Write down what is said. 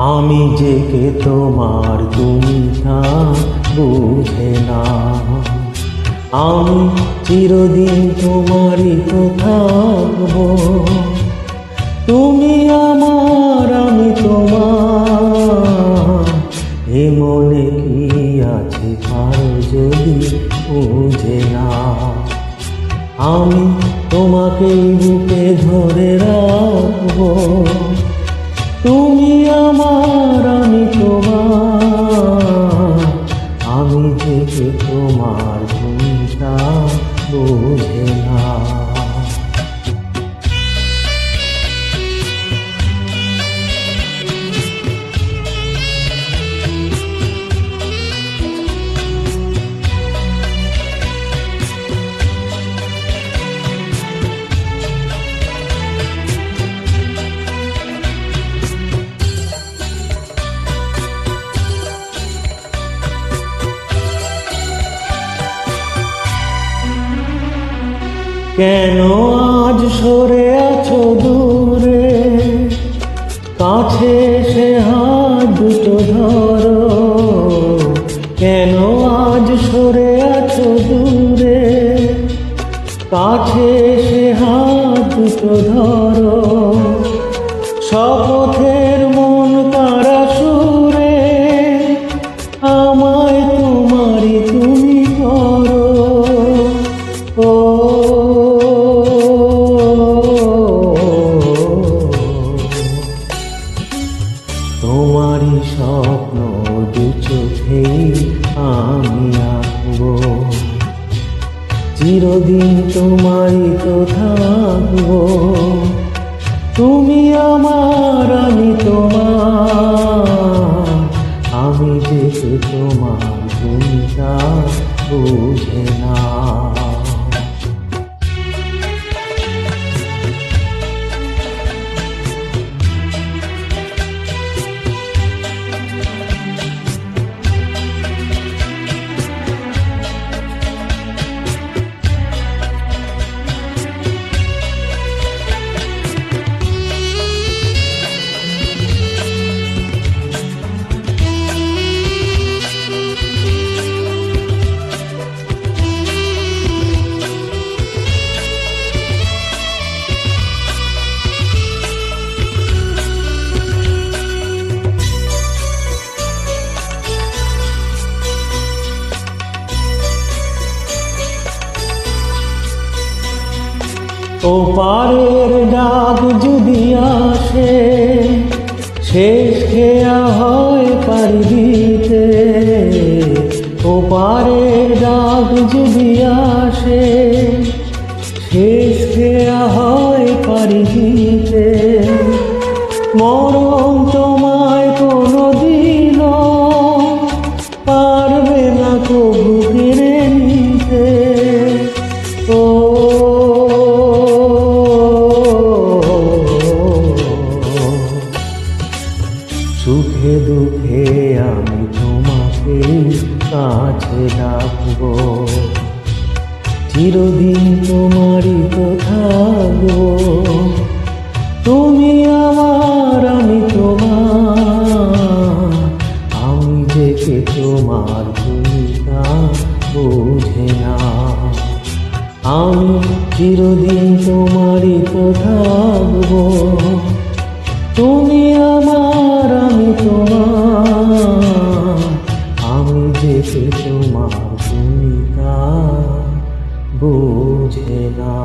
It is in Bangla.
আমি যে কে তোমার তুমি তা বুঝে না। আমি চিরদিন তোমারই তো থাকবো। তুমি আমার আমি তোমার, এ মনে কি আছে কারো যদি বুঝে না। আমি তোমাকে বুকে ধরে রাখবো। তুমি আমার আমি তোমার, আমি যে তোমার তুমি তা বোঝে না। কেন আজ সরে আছো দূরে, কাছে সে হাত দুটো ধরো। কেন আজ সরে আছো দূরে, কাছে সে হাত দুটো ধরো। শপথের মন কারা সুরে, আমায় তোমারই তুমি করো। ও তোমারই স্বপ্ন দু চোখেই আমি আঁকবো। চিরদিন তোমারই তো থাকবো। তুমি আমার আমি তোমার, আমি যে তোমার তুমি তা বুঝে না। ওপারের ডাক যদি আসে, শেষ খেয়া হয় পাড়ি দিতে। ওপারের ডাক যদি আসে, শেষ খেয়া হয় পাড়ি দিতে। মরণ তোমায় কোনো দিনও পারবে না কবু কেড়ে নিতে। ও সুখে দুঃখে আমি তোমাকে কাছে রাখবো। চিরদিন তোমারই তো থাকবো। তুমি আমার আমি তোমার, আমি যে তোমার তুমি তা বুঝে না। আমি চিরদিন তোমারই তো থাকবো। তুমি আমার আমি তোমার, আমি যে তোমার তুমি তা বুঝে না।